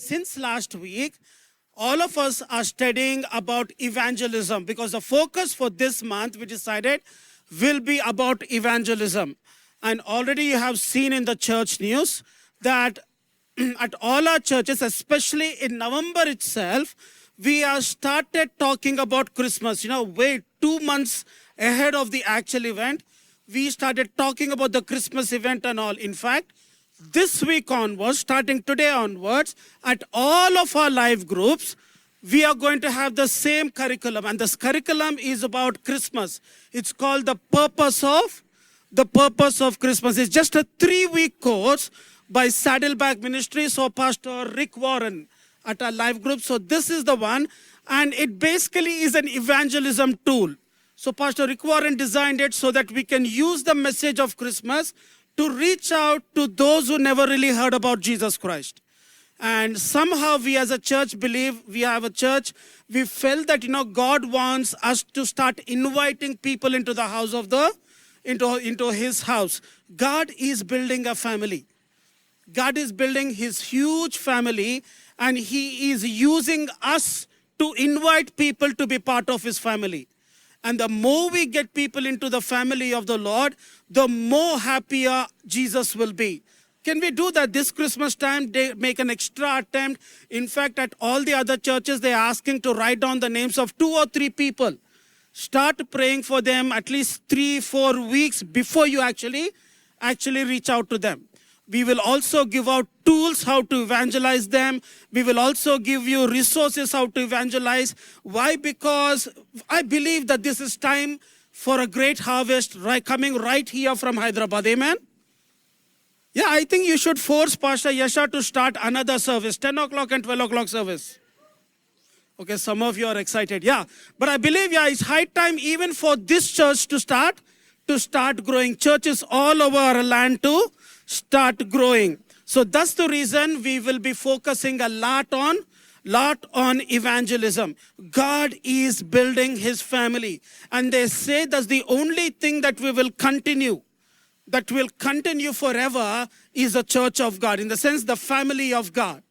since last week, all of us are studying about evangelism because the focus for this month, we decided, will be about evangelism. And already you have seen in the church news that at all our churches, especially in November itself, we have started talking about Christmas. Wait 2 months ahead of the actual event, we started talking about the Christmas event and all. In fact, this week onwards, starting today onwards, at all of our live groups, we are going to have the same curriculum. And this curriculum is about Christmas. It's called the purpose of Christmas. It's just a 3-week course by Saddleback Ministries or Pastor Rick Warren at our live group. So this is the one. And it basically is an evangelism tool. So Pastor Rick Warren designed it so that we can use the message of Christmas to reach out to those who never really heard about Jesus Christ. And somehow we as a church believe, we have a church, we felt that, God wants us to start inviting people into the house of into his house. God is building a family. God is building his huge family, and he is using us to invite people to be part of his family. And the more we get people into the family of the Lord, the more happier Jesus will be. Can we do that this Christmas time? They make an extra attempt. In fact, at all the other churches, they're asking to write down the names of 2 or 3 people. Start praying for them at least 3-4 weeks before you actually reach out to them. We will also give out tools how to evangelize them. We will also give you resources how to evangelize. Why? Because I believe that this is time for a great harvest coming right here from Hyderabad. Amen? Yeah, I think you should force Pastor Yasha to start another service, 10 o'clock and 12 o'clock service. Okay, some of you are excited. Yeah, but I believe, it's high time even for this church to start growing. Churches all over our land to start growing. So that's the reason we will be focusing a lot on evangelism. God is building his family. And they say that's the only thing that will continue forever is the church of God. In the sense, the family of God.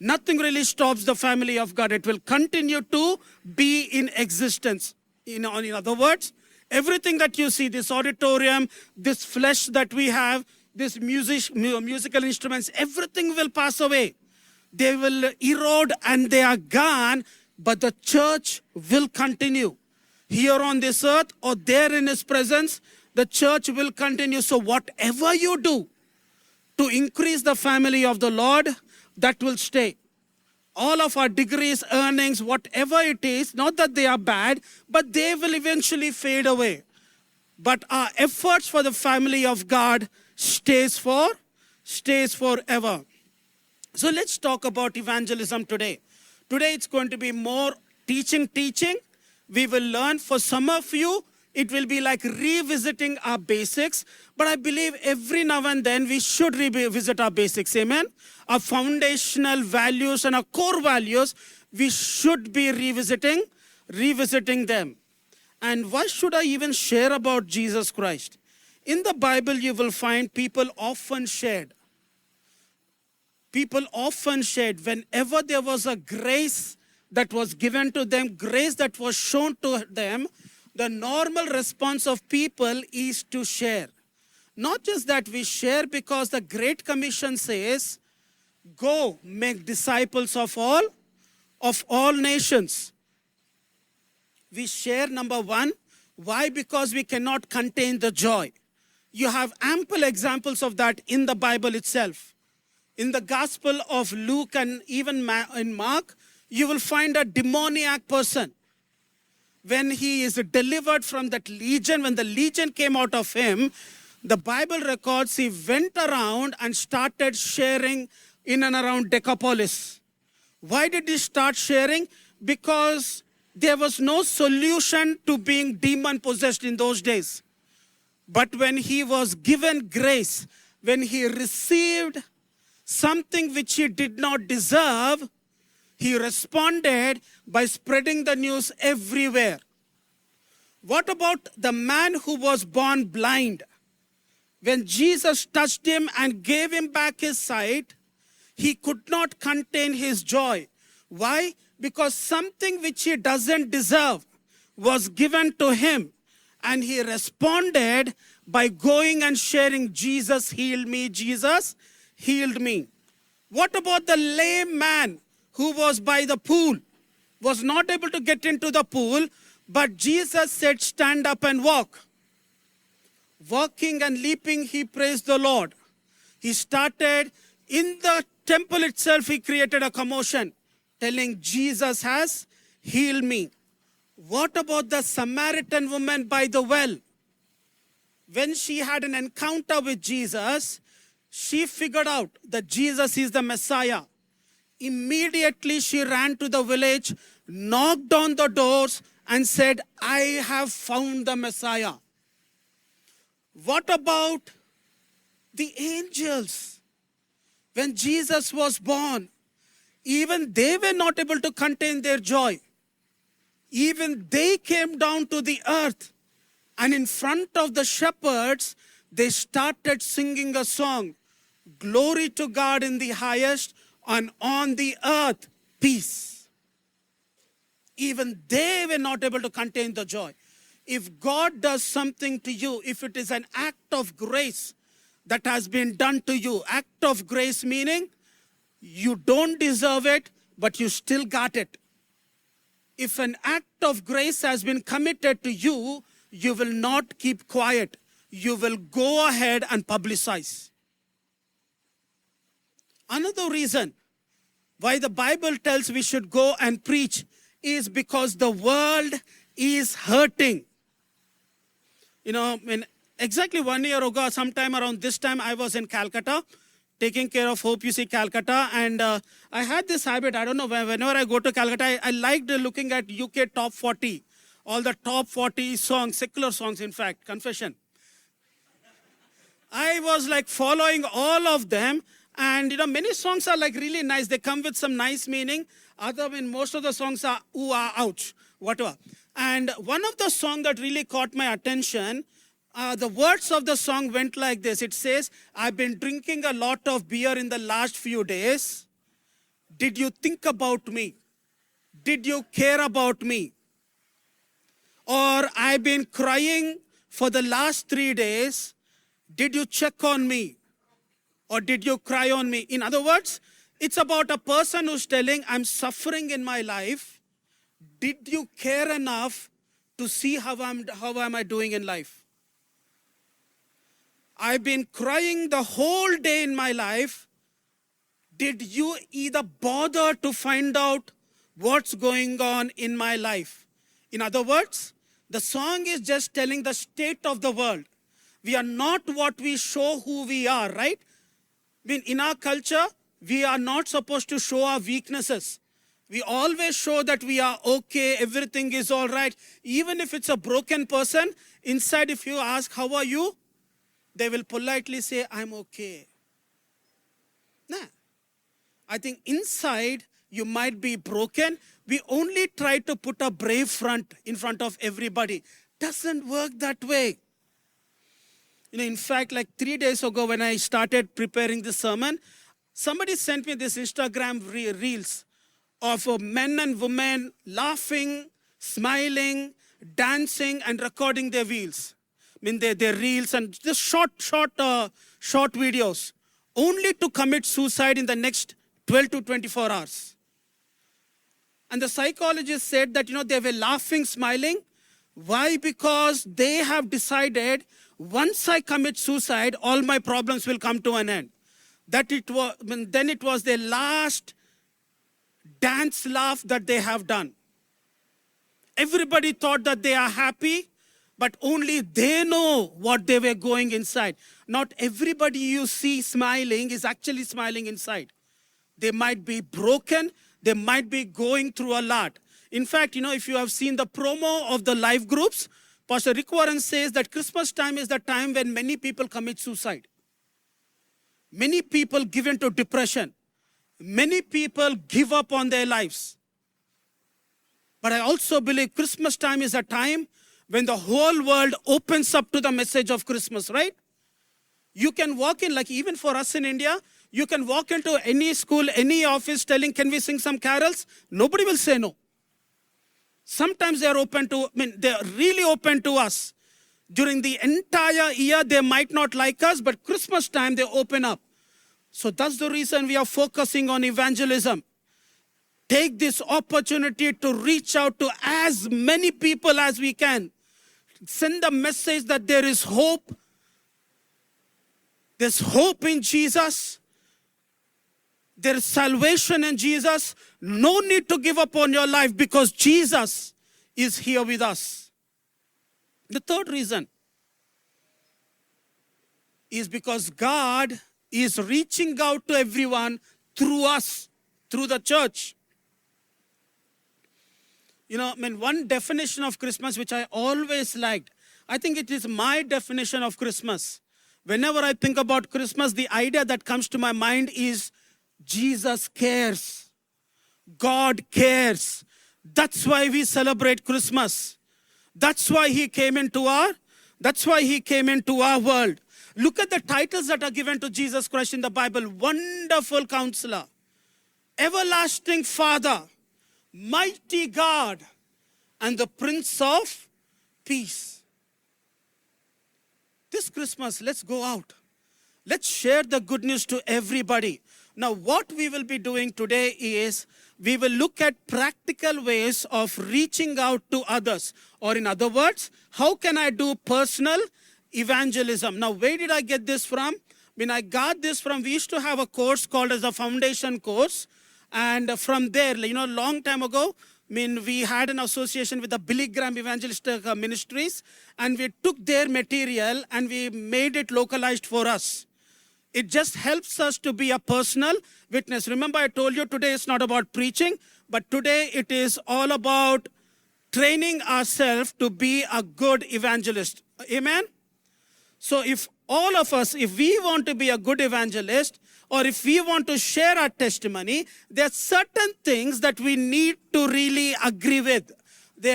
Nothing really stops the family of God. It will continue to be in existence. In other words, everything that you see, this auditorium, this flesh that we have, this musical instruments, everything will pass away. They will erode and they are gone, but the church will continue. Here on this earth or there in his presence, the church will continue. So whatever you do to increase the family of the Lord, that will stay. All of our degrees, earnings, whatever it is, not that they are bad, but they will eventually fade away. But our efforts for the family of God stays forever. So let's talk about evangelism today. Today it's going to be more teaching. We will learn. For some of you, it will be like revisiting our basics. But I believe every now and then we should revisit our basics. Amen? Our foundational values and our core values, we should be revisiting them. And why should I even share about Jesus Christ? In the Bible, you will find people often shared. Whenever there was a grace that was given to them, grace that was shown to them, the normal response of people is to share. Not just that we share, because the Great Commission says, go make disciples of all nations. We share, number one. Why? Because we cannot contain the joy. You have ample examples of that in the Bible itself. In the Gospel of Luke and even in Mark, you will find a demoniac person. When he is delivered from that legion, when the legion came out of him, the Bible records he went around and started sharing in and around Decapolis. Why did he start sharing? Because there was no solution to being demon-possessed in those days. But when he was given grace, when he received something which he did not deserve, he responded by spreading the news everywhere. What about the man who was born blind? When Jesus touched him and gave him back his sight, he could not contain his joy. Why? Because something which he doesn't deserve was given to him. And he responded by going and sharing, Jesus healed me, Jesus healed me. What about the lame man who was by the pool? Was not able to get into the pool, but Jesus said, stand up and walk. Walking and leaping, he praised the Lord. He started in the temple itself, he created a commotion, telling Jesus has healed me. What about the Samaritan woman by the well? When she had an encounter with Jesus, she figured out that Jesus is the Messiah. Immediately she ran to the village, knocked on the doors and said, I have found the Messiah. What about the angels? When Jesus was born, even they were not able to contain their joy. Even they came down to the earth, and in front of the shepherds, they started singing a song. Glory to God in the highest, and on the earth, peace. Even they were not able to contain the joy. If God does something to you, if it is an act of grace that has been done to you, act of grace meaning you don't deserve it, but you still got it. If an act of grace has been committed to you, you will not keep quiet. You will go ahead and publicize. Another reason why the Bible tells we should go and preach is because the world is hurting. You know, exactly 1 year ago, sometime around this time, I was in Calcutta, taking care of Hope UC Calcutta. And I had this habit, I don't know, whenever I go to Calcutta, I liked looking at UK top 40. All the top 40 songs, secular songs, in fact, confession. I was like following all of them. And, you know, many songs are like really nice. They come with some nice meaning. Most of the songs are ooh, ah, ouch, whatever. And one of the songs that really caught my attention, the words of the song went like this. It says, I've been drinking a lot of beer in the last few days. Did you think about me? Did you care about me? Or I've been crying for the last 3 days. Did you check on me? Or did you cry on me? In other words, it's about a person who's telling, I'm suffering in my life. Did you care enough to see how am I doing in life? I've been crying the whole day in my life. Did you either bother to find out what's going on in my life? In other words, the song is just telling the state of the world. We are not what we show who we are, right? In our culture, we are not supposed to show our weaknesses. We always show that we are okay, everything is all right. Even if it's a broken person, inside if you ask, how are you? They will politely say, I'm okay. Nah. I think inside you might be broken. We only try to put a brave front in front of everybody. Doesn't work that way. You know, in fact, like 3 days ago when I started preparing this sermon, somebody sent me this Instagram reels of men and women laughing, smiling, dancing, and recording their reels. Their reels and just short videos, only to commit suicide in the next 12 to 24 hours. And the psychologist said that, they were laughing, smiling. Why? Because they have decided, once I commit suicide, all my problems will come to an end. Then it was their last dance laugh that they have done. Everybody thought that they are happy, but only they know what they were going inside. Not everybody you see smiling is actually smiling inside. They might be broken. They might be going through a lot. In fact, if you have seen the promo of the life groups, Pastor Rick Warren says that Christmas time is the time when many people commit suicide. Many people give into depression. Many people give up on their lives. But I also believe Christmas time is a time when the whole world opens up to the message of Christmas, right? You can walk in, like even for us in India, You can walk into any school, any office telling, can we sing some carols? Nobody will say no. Sometimes they're they're really open to us. During the entire year, they might not like us, but Christmas time, they open up. So that's the reason we are focusing on evangelism. Take this opportunity to reach out to as many people as we can. Send the message that there is hope. There's hope in Jesus. There is salvation in Jesus. No need to give up on your life because Jesus is here with us. The third reason is because God is reaching out to everyone through us, through the church. One definition of Christmas which I always liked, I think it is my definition of Christmas. Whenever I think about Christmas, the idea that comes to my mind is Jesus cares. God cares. That's why we celebrate Christmas. That's why he came into our world. Look at the titles that are given to Jesus Christ in the Bible. Wonderful Counselor, Everlasting Father, Mighty God, and the Prince of Peace. This Christmas, let's go out. Let's share the good news to everybody. Now, what we will be doing today is we will look at practical ways of reaching out to others. Or in other words, how can I do personal evangelism? Now, where did I get this from? I got this from, we used to have a course called as a foundation course. And from there, long time ago, we had an association with the Billy Graham Evangelistic Ministries. And we took their material and we made it localized for us. It just helps us to be a personal witness. Remember, I told you today it's not about preaching, but today it is all about training ourselves to be a good evangelist. Amen? So if all of us, if we want to be a good evangelist, or if we want to share our testimony, there are certain things that we need to really agree with. We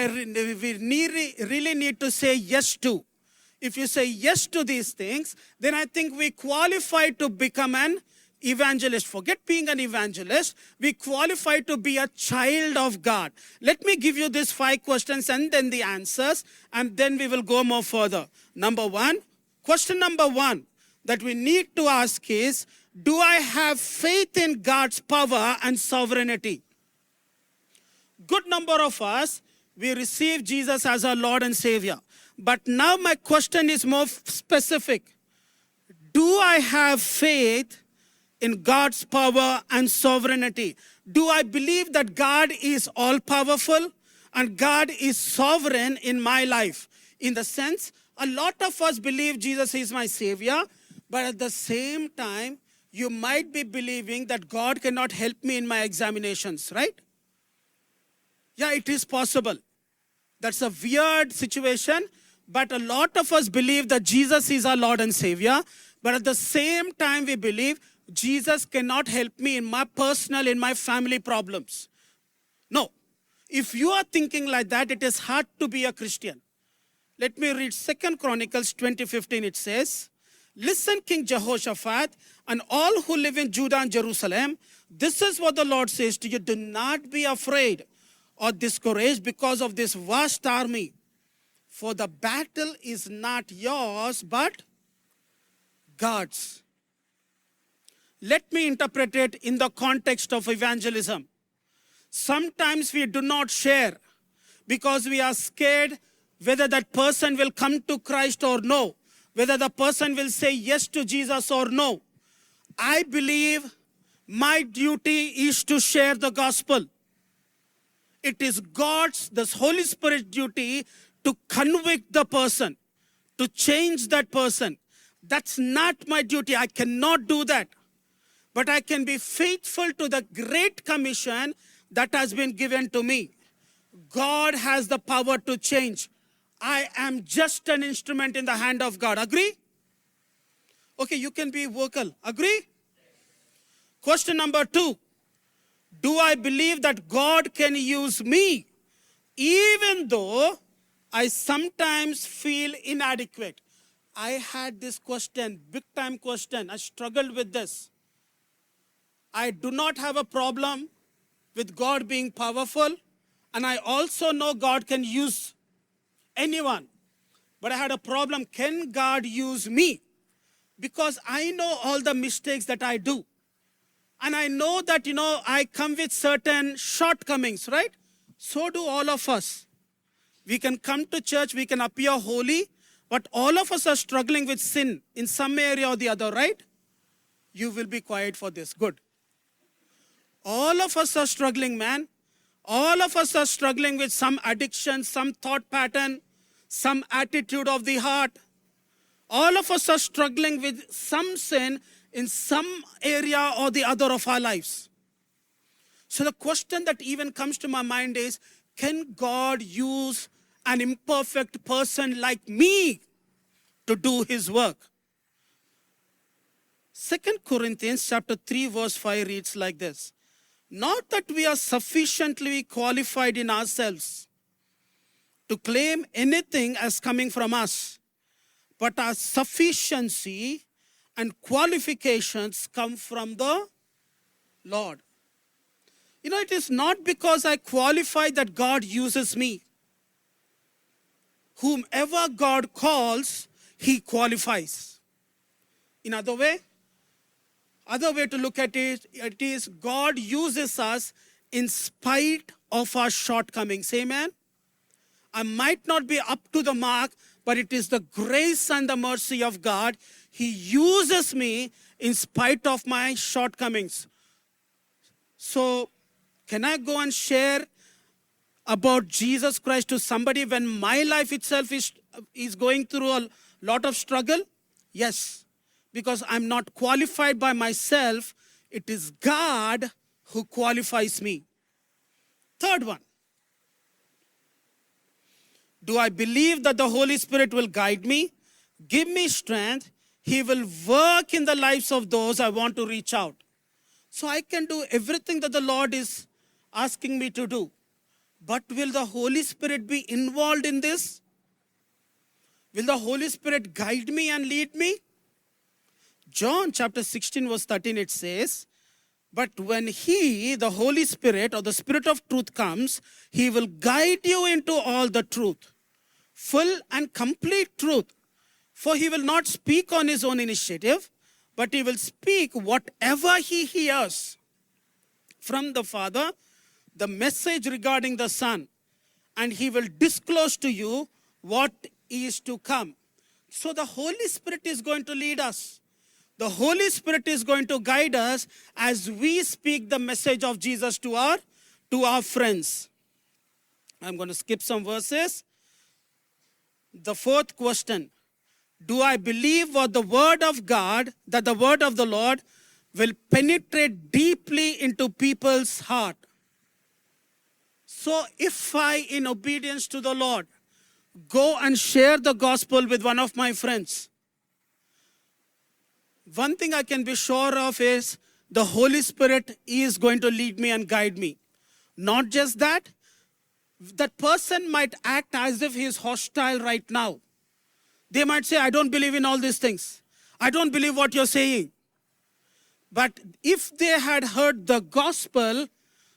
really need to say yes to. If you say yes to these things, then I think we qualify to become an evangelist. Forget being an evangelist. We qualify to be a child of God. Let me give you these 5 questions and then the answers, and then we will go more further. Question number one that we need to ask is, do I have faith in God's power and sovereignty? Good number of us, we receive Jesus as our Lord and Savior. But now my question is more specific. Do I have faith in God's power and sovereignty? Do I believe that God is all-powerful and God is sovereign in my life? In the sense, a lot of us believe Jesus is my Savior, but at the same time, you might be believing that God cannot help me in my examinations, right? Yeah, it is possible. That's a weird situation. But a lot of us believe that Jesus is our Lord and Savior. But at the same time, we believe Jesus cannot help me in my personal, in my family problems. No. If you are thinking like that, it is hard to be a Christian. Let me read 2 Chronicles 20:15. It says, listen, King Jehoshaphat, and all who live in Judah and Jerusalem, this is what the Lord says to you. Do not be afraid or discouraged because of this vast army. For the battle is not yours, but God's. Let me interpret it in the context of evangelism. Sometimes we do not share because we are scared whether that person will come to Christ or no, whether the person will say yes to Jesus or no. I believe my duty is to share the gospel. It is God's, the Holy Spirit's duty to convict the person, to change that person. That's not my duty. I cannot do that. But I can be faithful to the great commission that has been given to me. God has the power to change. I am just an instrument in the hand of God. Agree? Okay, you can be vocal. Agree? Question number 2. Do I believe that God can use me even though I sometimes feel inadequate? I had this question, big time question. I struggled with this. I do not have a problem with God being powerful. And I also know God can use anyone. But I had a problem, can God use me? Because I know all the mistakes that I do. And I know that, I come with certain shortcomings, right? So do all of us. We can come to church, we can appear holy, but all of us are struggling with sin in some area or the other, right? You will be quiet for this. Good. All of us are struggling, man. All of us are struggling with some addiction, some thought pattern, some attitude of the heart. All of us are struggling with some sin in some area or the other of our lives. So the question that even comes to my mind is, can God use an imperfect person like me to do his work? 2 Corinthians chapter 3 verse 5 reads like this. Not that we are sufficiently qualified in ourselves to claim anything as coming from us, but our sufficiency and qualifications come from the Lord. It is not because I qualify that God uses me. Whomever God calls, he qualifies. In other way to look at it is God uses us in spite of our shortcomings. Amen? I might not be up to the mark, but it is the grace and the mercy of God. He uses me in spite of my shortcomings. So, can I go and share about Jesus Christ to somebody when my life itself is going through a lot of struggle? Yes, because I'm not qualified by myself. It is God who qualifies me. Third one. Do I believe that the Holy Spirit will guide me, give me strength? He will work in the lives of those I want to reach out. So I can do everything that the Lord is asking me to do. But will the Holy Spirit be involved in this? Will the Holy Spirit guide me and lead me? John chapter 16 verse 13 it says, but when he, the Holy Spirit or the Spirit of truth comes, he will guide you into all the truth, full and complete truth. For he will not speak on his own initiative, but he will speak whatever he hears from the Father, the message regarding the Son, and he will disclose to you what is to come. So the Holy Spirit is going to lead us. The Holy Spirit is going to guide us as we speak the message of Jesus to our friends. I'm going to skip some verses. The fourth question. Do I believe what the word of God, that the word of the Lord will penetrate deeply into people's heart? So if I, in obedience to the Lord, go and share the gospel with one of my friends, one thing I can be sure of is the Holy Spirit is going to lead me and guide me. Not just that, that person might act as if he is hostile right now. They might say, I don't believe in all these things. I don't believe what you're saying. But if they had heard the gospel,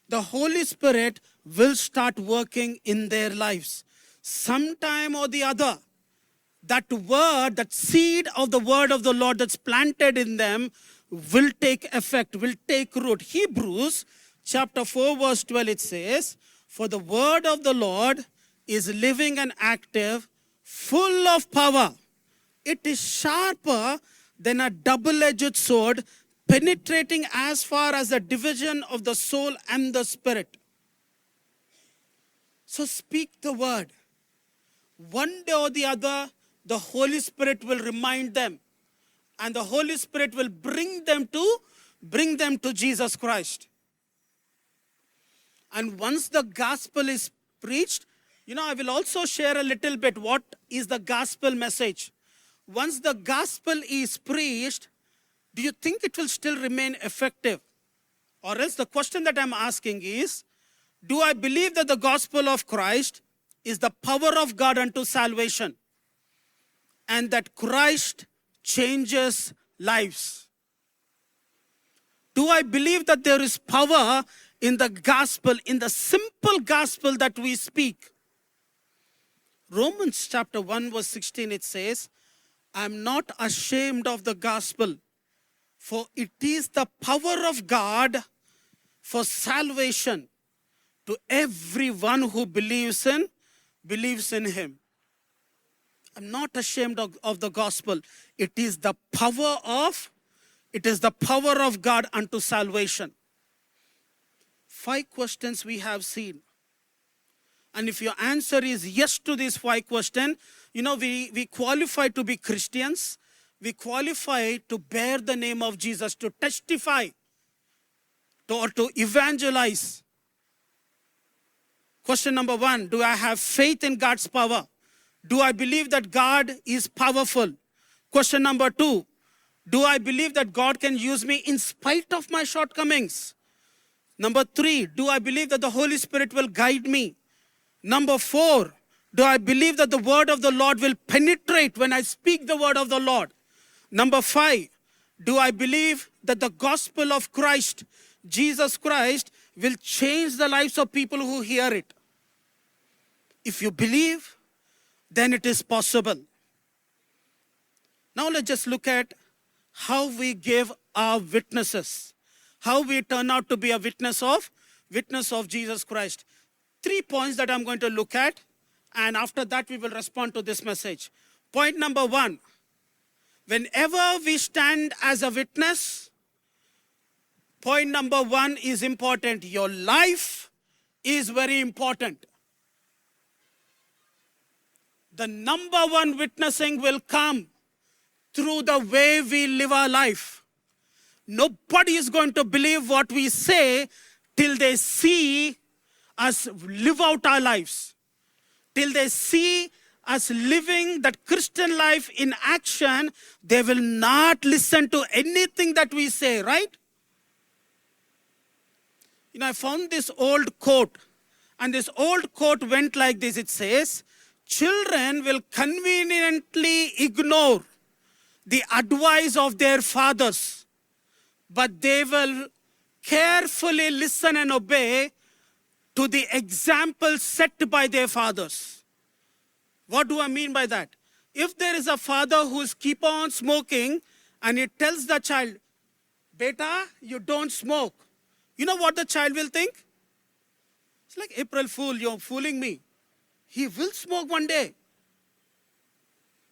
the Holy Spirit will start working in their lives. Sometime or the other, that word, that seed of the word of the Lord that's planted in them will take effect, will take root. Hebrews chapter 4 verse 12 it says, for the word of the Lord is living and active, full of power. It is sharper than a double-edged sword, penetrating as far as the division of the soul and the spirit. So speak the word. One day or the other, the Holy Spirit will remind them, and the Holy Spirit will bring them to Jesus Christ. And once the gospel is preached, I will also share a little bit what is the gospel message. Once the gospel is preached, do you think it will still remain effective? Or else the question that I'm asking is, do I believe that the gospel of Christ is the power of God unto salvation, and that Christ changes lives? Do I believe that there is power in the gospel, in the simple gospel that we speak? Romans chapter 1 verse 16, it says, I am not ashamed of the gospel, for it is the power of God for salvation to everyone who believes in him. I'm not ashamed of the gospel. It is the power of God unto salvation. 5 questions we have seen. And if your answer is yes to these 5 questions, we qualify to be Christians. We qualify to bear the name of Jesus, to testify, or to evangelize. Question number 1, do I have faith in God's power? Do I believe that God is powerful? Question number 2, do I believe that God can use me in spite of my shortcomings? Number 3, do I believe that the Holy Spirit will guide me? Number 4, do I believe that the word of the Lord will penetrate when I speak the word of the Lord? Number 5, do I believe that the gospel of Christ, Jesus Christ, will change the lives of people who hear it? If you believe, then it is possible. Now let's just look at how we give our witnesses, how we turn out to be a witness of Jesus Christ. 3 points that I'm going to look at, and after that we will respond to this message. Point number 1, whenever we stand as a witness, point number 1 is important. Your life is very important. The number 1 witnessing will come through the way we live our life. Nobody is going to believe what we say till they see us live out our lives. Till they see us living that Christian life in action, they will not listen to anything that we say, right? I found this old quote, and this old quote went like this. It says, children will conveniently ignore the advice of their fathers, but they will carefully listen and obey to the example set by their fathers. What do I mean by that? If there is a father who's keep on smoking and he tells the child, Beta, you don't smoke. You know what the child will think? It's like, April Fool, you're fooling me. He will smoke one day.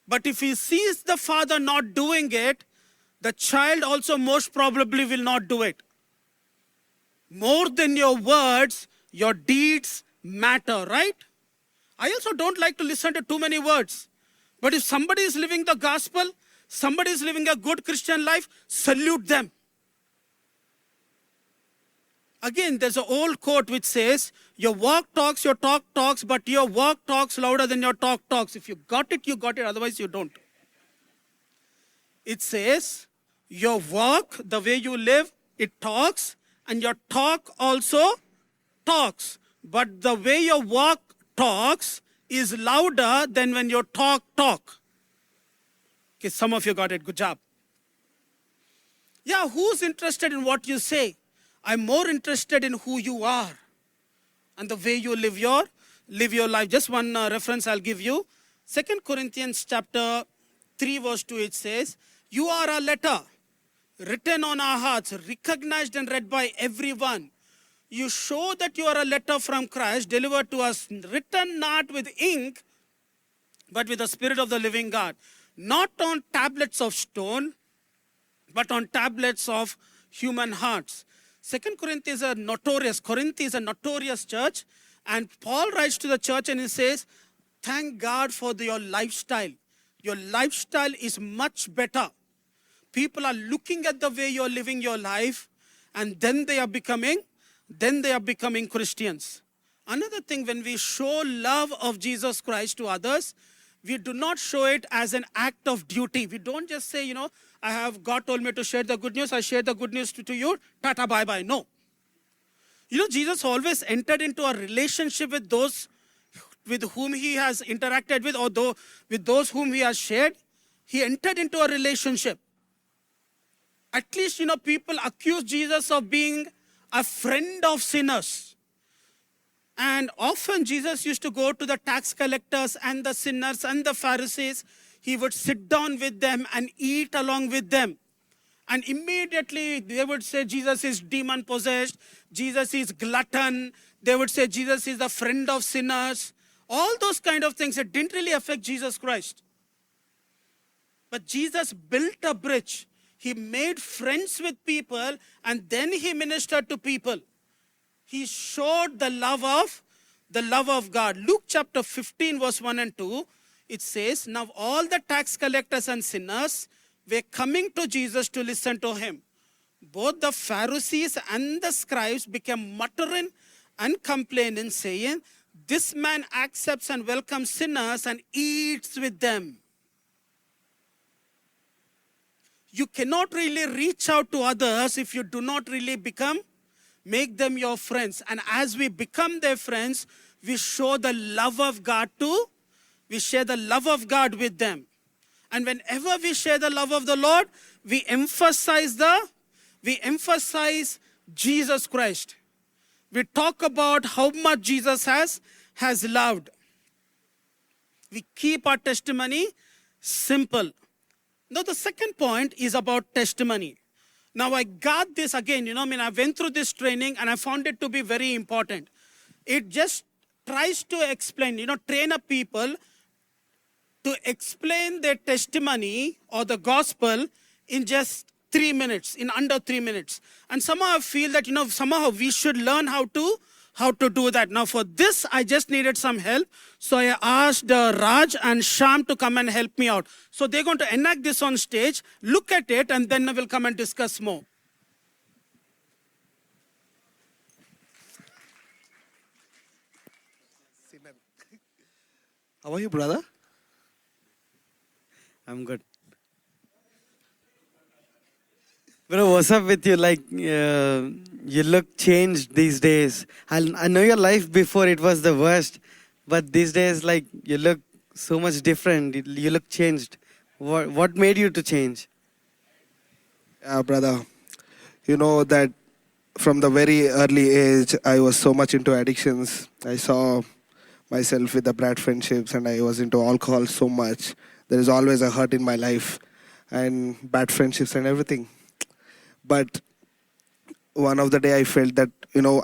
But if he sees the father not doing it, the child also most probably will not do it. More than your words, your deeds matter, right? I also don't like to listen to too many words. But if somebody is living the gospel, somebody is living a good Christian life, salute them. Again, there's an old quote which says, your walk talks, your talk talks, but your walk talks louder than your talk talks. If you got it, you got it. Otherwise, you don't. It says, your walk, the way you live, it talks, and your talk also talks. But the way your walk talks is louder than when your talk. Okay, some of you got it. Good job. Yeah, who's interested in what you say? I'm more interested in who you are and the way you live your life. Just one reference I'll give you. 2 Corinthians chapter 3 verse 2, it says, you are a letter written on our hearts, recognized and read by everyone. You show that you are a letter from Christ, delivered to us, written not with ink, but with the Spirit of the living God. Not on tablets of stone, but on tablets of human hearts. 2 Corinth is a notorious church. And Paul writes to the church and he says, thank God for your lifestyle. Your lifestyle is much better. People are looking at the way you're living your life, and then they are becoming Christians. Another thing, when we show love of Jesus Christ to others, we do not show it as an act of duty. We don't just say, God told me to share the good news. I share the good news to you. Tata, bye-bye. No. Jesus always entered into a relationship with those with whom he has interacted with, with those whom he has shared. He entered into a relationship. At least, people accuse Jesus of being a friend of sinners. And often Jesus used to go to the tax collectors and the sinners and the Pharisees. He would sit down with them and eat along with them. And immediately they would say Jesus is demon possessed, Jesus is glutton. They would say Jesus is the friend of sinners. All those kind of things, it didn't really affect Jesus Christ. But Jesus built a bridge. He made friends with people and then he ministered to people. He showed the love of God. Luke chapter 15 verse 1 and 2, it says, now all the tax collectors and sinners were coming to Jesus to listen to him. Both the Pharisees and the scribes became muttering and complaining, saying, this man accepts and welcomes sinners and eats with them. You cannot really reach out to others if you do not really make them your friends. And as we become their friends, we show the love of God we share the love of God with them. And whenever we share the love of the Lord, we emphasize Jesus Christ. We talk about how much Jesus has loved. We keep our testimony simple. Now the second point is about testimony. Now I got this again, I went through this training and I found it to be very important. It just tries to explain, train up people to explain their testimony or the gospel in just 3 minutes, in under 3 minutes. And somehow I feel that, somehow we should learn how to do that. Now for this, I just needed some help. So I asked Raj and Sham to come and help me out. So they're going to enact this on stage, look at it, and then we'll come and discuss more. How are you, brother? I'm good. Bro, what's up with you? Like, you look changed these days. I know your life before it was the worst, but these days, like, you look so much different. You look changed. What made you to change? Yeah, brother. You know that from the very early age, I was so much into addictions. I saw myself with the bad friendships and I was into alcohol so much. There is always a hurt in my life and bad friendships and everything. But one of the day I felt that,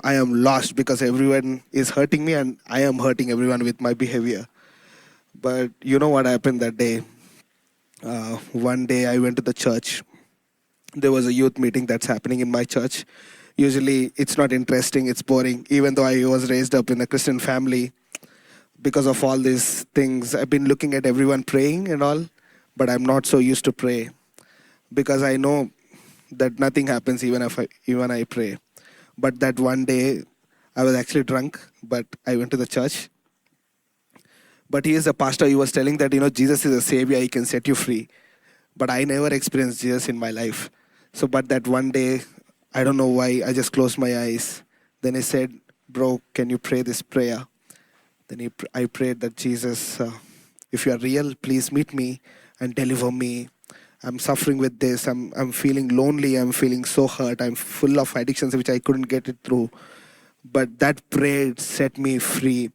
I am lost because everyone is hurting me and I am hurting everyone with my behavior. But you know what happened that day? One day I went to the church. There was a youth meeting that's happening in my church. Usually it's not interesting, it's boring. Even though I was raised up in a Christian family, because of all these things, I've been looking at everyone praying and all, but I'm not so used to pray because I know that nothing happens even when I pray. But that one day, I was actually drunk, but I went to the church. But he is a pastor. He was telling that, Jesus is a savior. He can set you free. But I never experienced Jesus in my life. So, but that one day, I don't know why, I just closed my eyes. Then he said, bro, can you pray this prayer? Then I prayed that Jesus, if you are real, please meet me and deliver me. I'm suffering with this. I'm feeling lonely. I'm feeling so hurt. I'm full of addictions which I couldn't get it through. But that prayer set me free.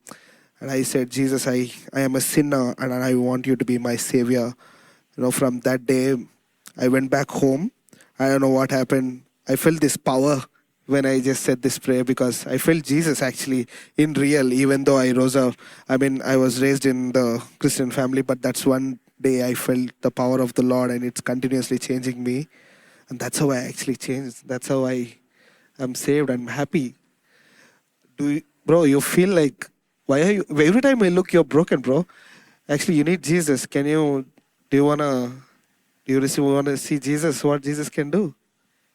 And I said, Jesus, I am a sinner and I want you to be my savior. From that day, I went back home. I don't know what happened. I felt this power when I just said this prayer because I felt Jesus actually in real, even though I rose up. I was raised in the Christian family, but that's one day I felt the power of the Lord and it's continuously changing me. And that's how I actually changed. That's how I am saved. I'm happy. Bro, you feel like, why are you, every time I look, you're broken, bro. Actually, you need Jesus. Do you want to see Jesus, what Jesus can do?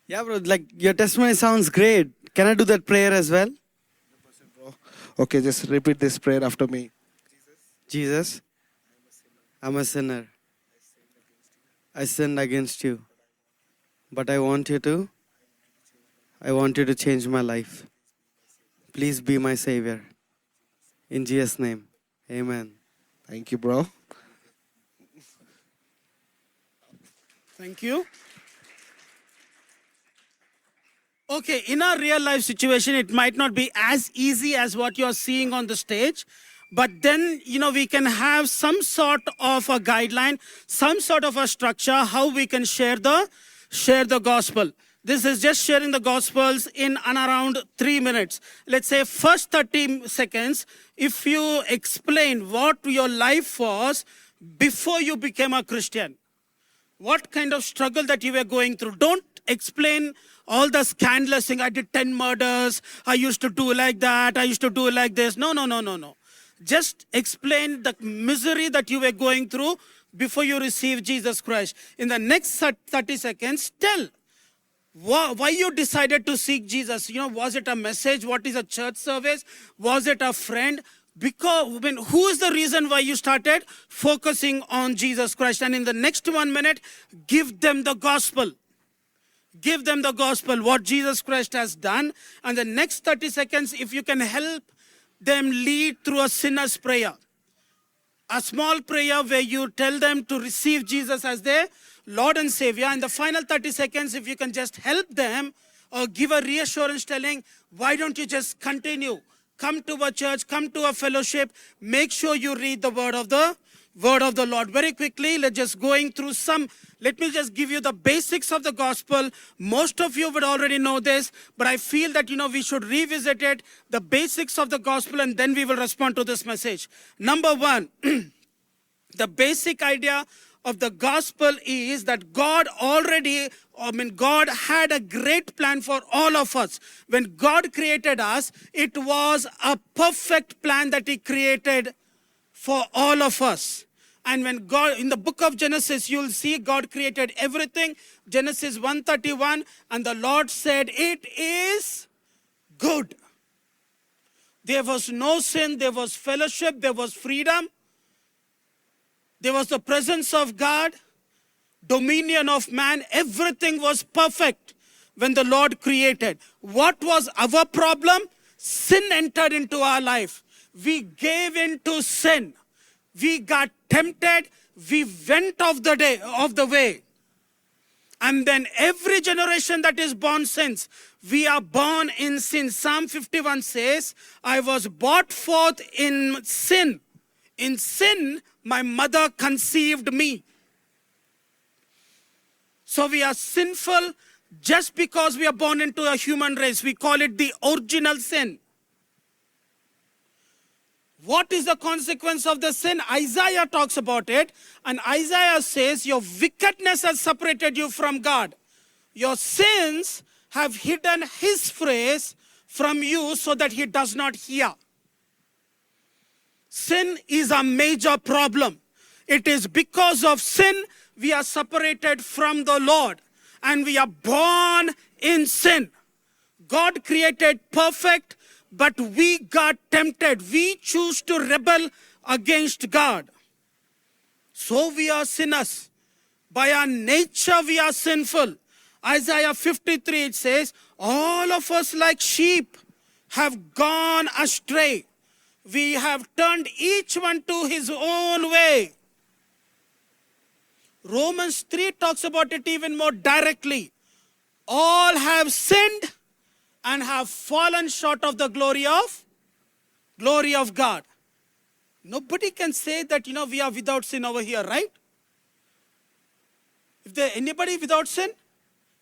Yeah, bro, like your testimony sounds great. Can I do that prayer as well? Okay, just repeat this prayer after me. Jesus, I'm a sinner. I sinned against you. But I want you to change my life. Please be my savior. In Jesus' name, amen. Thank you, bro. Thank you. Okay, in our real life situation, it might not be as easy as what you're seeing on the stage. But then, we can have some sort of a guideline, some sort of a structure, how we can share the gospel. This is just sharing the gospels in and around 3 minutes. Let's say first 30 seconds, if you explain what your life was before you became a Christian, what kind of struggle that you were going through. Don't explain all the scandalous thing. I did 10 murders. I used to do like that. I used to do like this. No. Just explain the misery that you were going through before you received Jesus Christ. In the next 30 seconds, tell why you decided to seek Jesus. Was it a message? What is a church service? Was it a friend? Because who is the reason why you started focusing on Jesus Christ? And in the next 1 minute, give them the gospel. Give them the gospel, what Jesus Christ has done. And the next 30 seconds, if you can help them lead through a sinner's prayer. A small prayer where you tell them to receive Jesus as their Lord and Savior. And the final 30 seconds, if you can just help them or give a reassurance telling, why don't you just continue? Come to a church, come to a fellowship. Make sure you read the word of the Lord. Very quickly, let's just going through let me just give you the basics of the gospel. Most of you would already know this, but I feel that, we should revisit it, the basics of the gospel, and then we will respond to this message. Number one, the basic idea of the gospel is that God had a great plan for all of us. When God created us, it was a perfect plan that He created for all of us. And when God, in the book of Genesis, you'll see God created everything. Genesis 1:31, and the Lord said, it is good. There was no sin, there was fellowship, there was freedom. There was the presence of God, dominion of man. Everything was perfect when the Lord created. What was our problem? Sin entered into our life. We gave in to sin. We got tempted. We went off the way. And then every generation that is born sins. We are born in sin. Psalm 51 says, I was brought forth in sin. In sin, my mother conceived me. So we are sinful just because we are born into a human race. We call it the original sin. What is the consequence of the sin? Isaiah talks about it. And Isaiah says, your wickedness has separated you from God. Your sins have hidden His face from you so that He does not hear. Sin is a major problem. It is because of sin we are separated from the Lord. And we are born in sin. God created perfect, but we got tempted. We choose to rebel against God. So we are sinners. By our nature we are sinful. Isaiah 53, it says, all of us like sheep have gone astray. We have turned each one to his own way. Romans 3 talks about it even more directly. All have sinned and have fallen short of the glory of God. Nobody can say that, we are without sin over here, right? If there anybody without sin,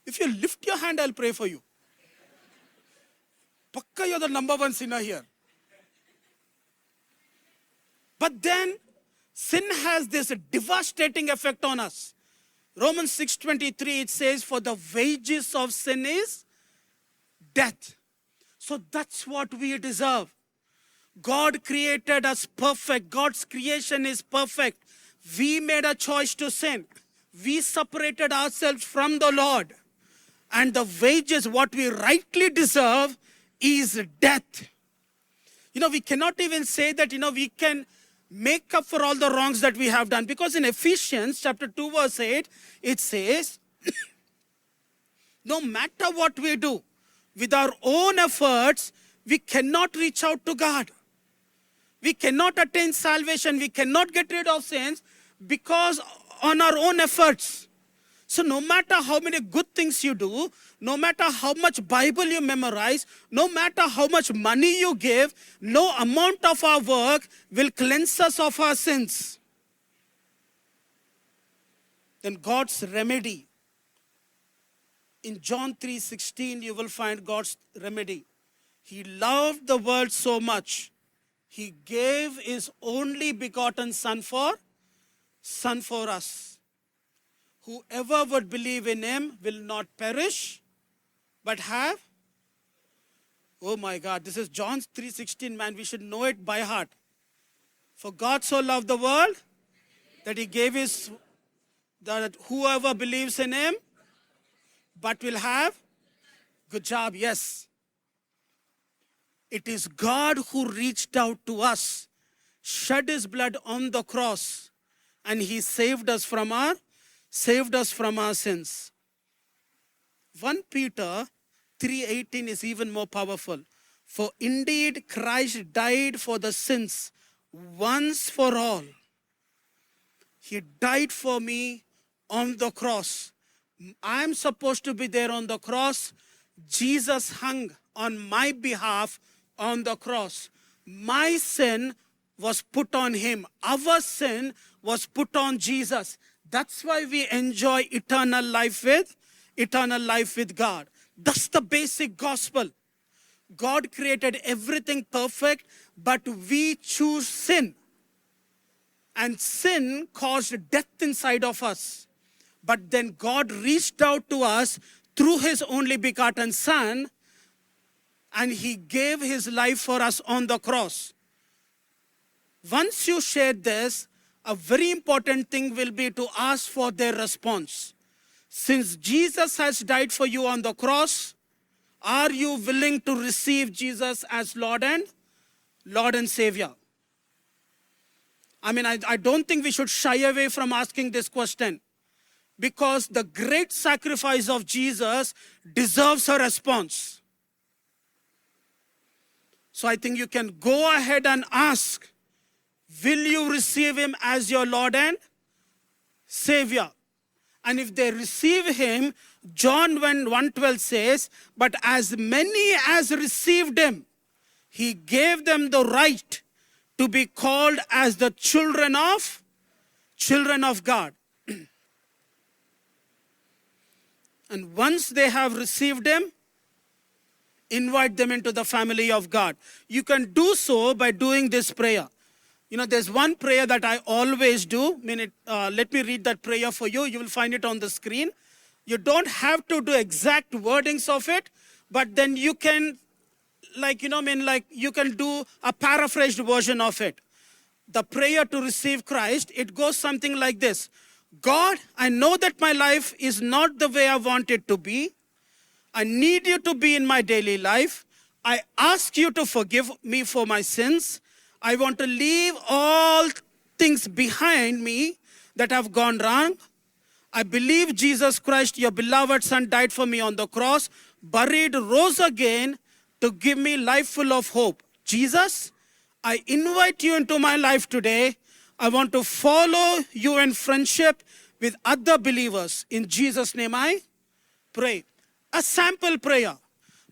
if you lift your hand, I'll pray for you. Pakka, you're the number one sinner here. But then, sin has this devastating effect on us. Romans 6:23, it says, for the wages of sin is death. So that's what we deserve. God created us perfect. God's creation is perfect. We made a choice to sin. We separated ourselves from the Lord. And the wages, what we rightly deserve, is death. We cannot even say that, we can make up for all the wrongs that we have done. Because in Ephesians chapter 2 verse 8, it says, no matter what we do, with our own efforts, we cannot reach out to God. We cannot attain salvation. We cannot get rid of sins because on our own efforts. So no matter how many good things you do, no matter how much Bible you memorize, no matter how much money you give, no amount of our work will cleanse us of our sins. Then God's remedy. In John 3:16, you will find God's remedy. He loved the world so much, he gave his only begotten Son for us. Whoever would believe in him will not perish, but have. Oh my God, this is John 3:16, man. We should know it by heart. For God so loved the world that he gave that whoever believes in him, but will have. Good job, yes. It is God who reached out to us, shed his blood on the cross, and he saved us from our sins. 1 Peter 3:18 is even more powerful. For indeed Christ died for the sins once for all. He died for me on the cross. I'm supposed to be there on the cross. Jesus hung on my behalf on the cross. My sin was put on him. Our sin was put on Jesus. That's why we enjoy eternal life with God. That's the basic gospel. God created everything perfect, but we choose sin. And sin caused death inside of us. But then God reached out to us through his only begotten Son, and he gave his life for us on the cross. Once you share this, a very important thing will be to ask for their response. Since Jesus has died for you on the cross, are you willing to receive Jesus as Lord and Savior? I mean, I don't think we should shy away from asking this question, because the great sacrifice of Jesus deserves a response. So I think you can go ahead and ask, will you receive him as your Lord and Savior? And if they receive him, John 1:12 says, but as many as received him, he gave them the right to be called as the children of God. And once they have received him, invite them into the family of God. You can do so by doing this prayer. You know, there's one prayer that I always do. Let me read that prayer for you. You will find it on the screen. You don't have to do exact wordings of it, but then you can, you can do a paraphrased version of it. The prayer to receive Christ, it goes something like this. God, I know that my life is not the way I want it to be. I need you to be in my daily life. I ask you to forgive me for my sins. I want to leave all things behind me that have gone wrong. I believe Jesus Christ, your beloved Son, died for me on the cross, buried, rose again to give me life full of hope. Jesus, I invite you into my life today. I want to follow you in friendship with other believers. In Jesus' name I pray. A sample prayer,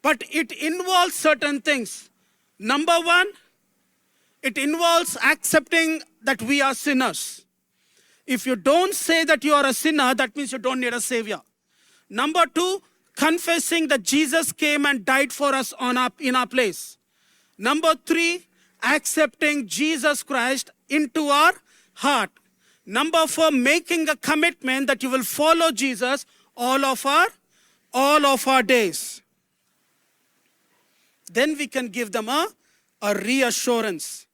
but it involves certain things. Number one, it involves accepting that we are sinners. If you don't say that you are a sinner, that means you don't need a savior. Number two, confessing that Jesus came and died for us in our place. Number three, accepting Jesus Christ into our heart. Number four, making a commitment that you will follow Jesus all of our days. Then we can give them a reassurance,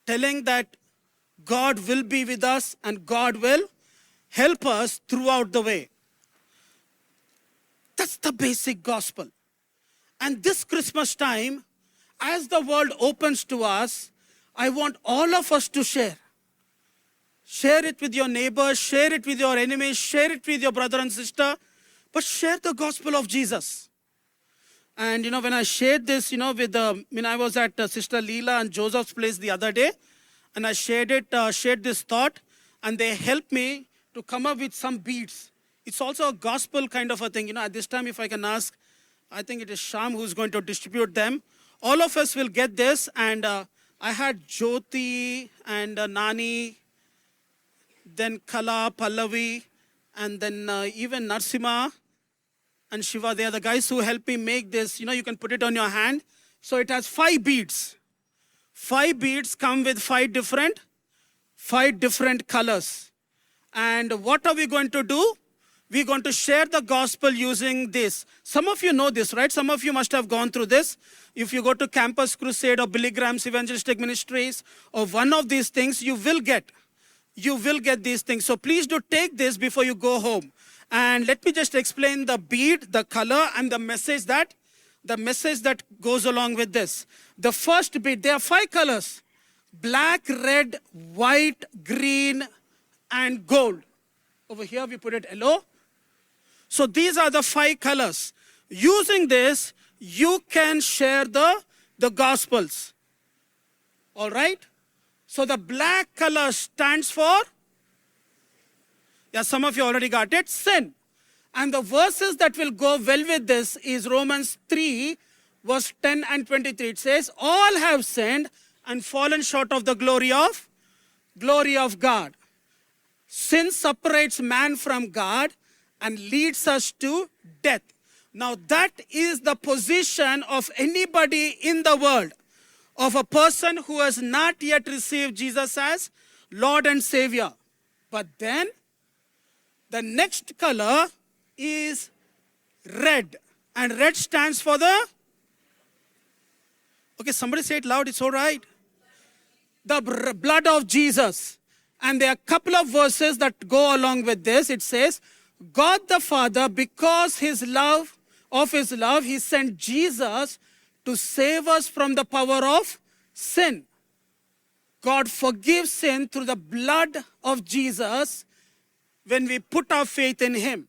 telling that God will be with us and God will help us throughout the way. That's the basic gospel. And this Christmas time, as the world opens to us, I want all of us to share. Share it with your neighbors, share it with your enemies, share it with your brother and sister, but share the gospel of Jesus. And when I shared this, I was at Sister Leela and Joseph's place the other day, and I shared this thought, and they helped me to come up with some beads. It's also a gospel kind of a thing. At this time, if I can ask, I think it is Sham who's going to distribute them. All of us will get this. And I had Jyoti and Nani, then Kala, Pallavi, and then even Narsima and Shiva. They are the guys who helped me make this. You can put it on your hand. So it has 5 beads. 5 beads come with 5 different colors. And what are we going to do? We're going to share the gospel using this. Some of you know this, right? Some of you must have gone through this. If you go to Campus Crusade or Billy Graham's Evangelistic Ministries or one of these things, you will get these things. So please do take this before you go home. And let me just explain the bead, the color, and the message that goes along with this. The first bead, there are 5 colors: black, red, white, green, and gold. Over here we put it yellow. So these are the 5 colors. Using this, you can share the gospels. All right? So the black color stands for, some of you already got it, sin. And the verses that will go well with this is Romans 3, verse 10 and 23. It says, all have sinned and fallen short of the glory of God. Sin separates man from God and leads us to death. Now that is the position of anybody in the world, of a person who has not yet received Jesus as Lord and Savior. But then the next color is red. And red stands for the, okay, somebody say it loud, it's all right. The blood of Jesus. And there are a couple of verses that go along with this. It says, God the Father, because His love, He sent Jesus to save us from the power of sin. God forgives sin through the blood of Jesus when we put our faith in Him.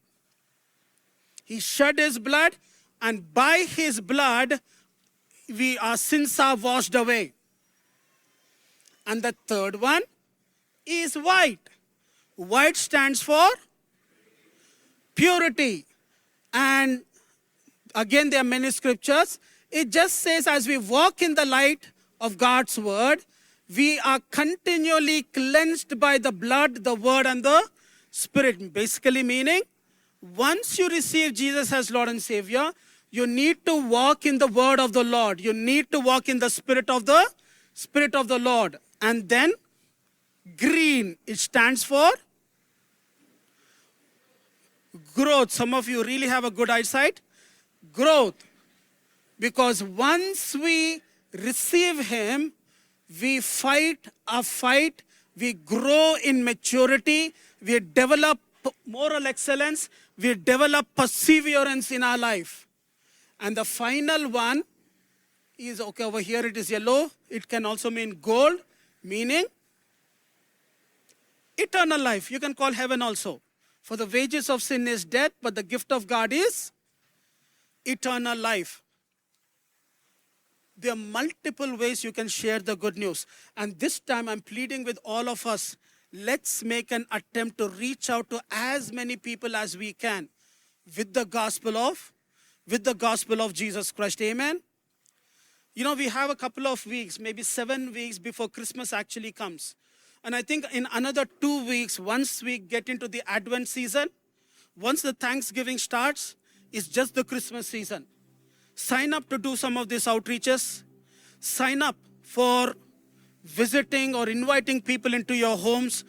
He shed His blood, and by His blood, our sins are washed away. And the third one is white. White stands for purity. And again, there are many scriptures. It just says as we walk in the light of God's word, we are continually cleansed by the blood, the word, and the Spirit. Basically meaning, once you receive Jesus as Lord and Savior, you need to walk in the word of the Lord. You need to walk in the Spirit of the Lord. And then green, it stands for growth. Some of you really have a good eyesight. Growth. Because once we receive Him, we fight a fight, we grow in maturity, we develop moral excellence, we develop perseverance in our life. And the final one is, okay, over here it is yellow. It can also mean gold, meaning eternal life. You can call heaven also. For the wages of sin is death, but the gift of God is eternal life. There are multiple ways you can share the good news. And this time I'm pleading with all of us, let's make an attempt to reach out to as many people as we can with the gospel of Jesus Christ. Amen. We have a couple of weeks, maybe 7 weeks before Christmas actually comes. And I think in another 2 weeks, once we get into the Advent season, once the Thanksgiving starts, it's just the Christmas season. Sign up to do some of these outreaches. Sign up for visiting or inviting people into your homes.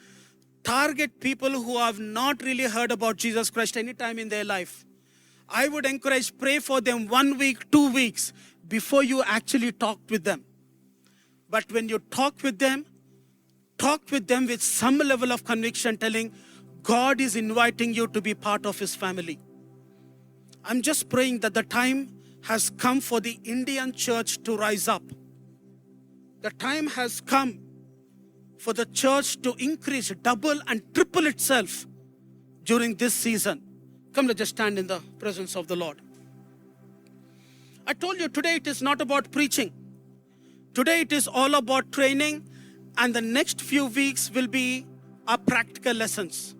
Target people who have not really heard about Jesus Christ any time in their life. I would encourage, pray for them 1 week, 2 weeks before you actually talk with them. But when you talk with them with some level of conviction, telling God is inviting you to be part of His family. I'm just praying that the time has come for the Indian church to rise up. The time has come for the church to increase, double and triple itself during this season. Come, let's just stand in the presence of the Lord. I told you today it is not about preaching. Today it is all about training, and the next few weeks will be our practical lessons.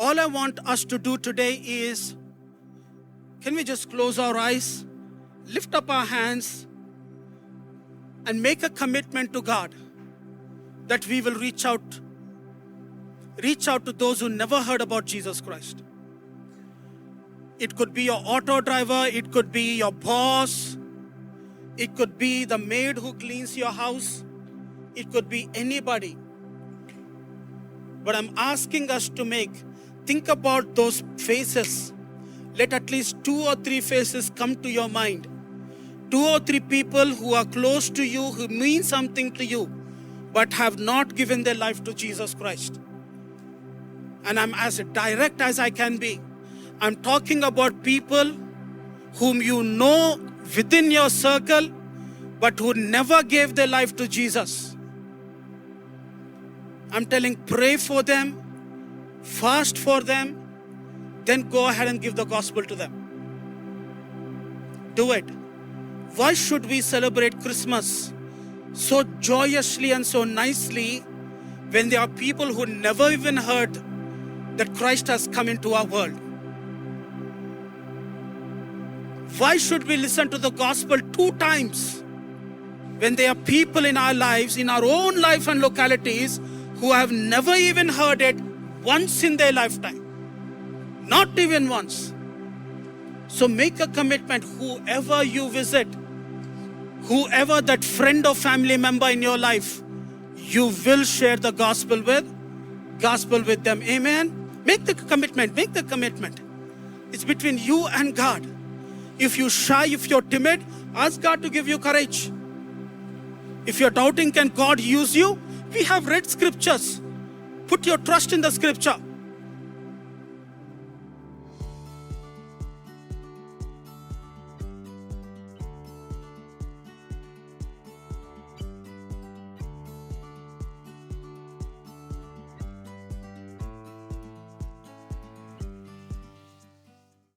all I want us to do today is, can we just close our eyes, lift up our hands, and make a commitment to God that we will reach out to those who never heard about Jesus Christ. It could be your auto driver, it could be your boss, it could be the maid who cleans your house, it could be anybody. But I'm asking us to think about those faces. Let at least 2 or 3 faces come to your mind. 2 or 3 people who are close to you, who mean something to you, but have not given their life to Jesus Christ. And I'm as direct as I can be. I'm talking about people whom you know within your circle, but who never gave their life to Jesus. I'm telling, pray for them, fast for them, then go ahead and give the gospel to them. Do it. Why should we celebrate Christmas so joyously and so nicely when there are people who never even heard that Christ has come into our world? Why should we listen to the gospel 2 times when there are people in our lives, in our own life and localities, who have never even heard it once in their lifetime? Not even once. So make a commitment, whoever you visit, whoever that friend or family member in your life, you will share the gospel with them. Amen. Make the commitment. It's between you and God. If you're shy, if you're timid, ask God to give you courage. If you're doubting, can God use you? We have read scriptures. Put your trust in the scripture.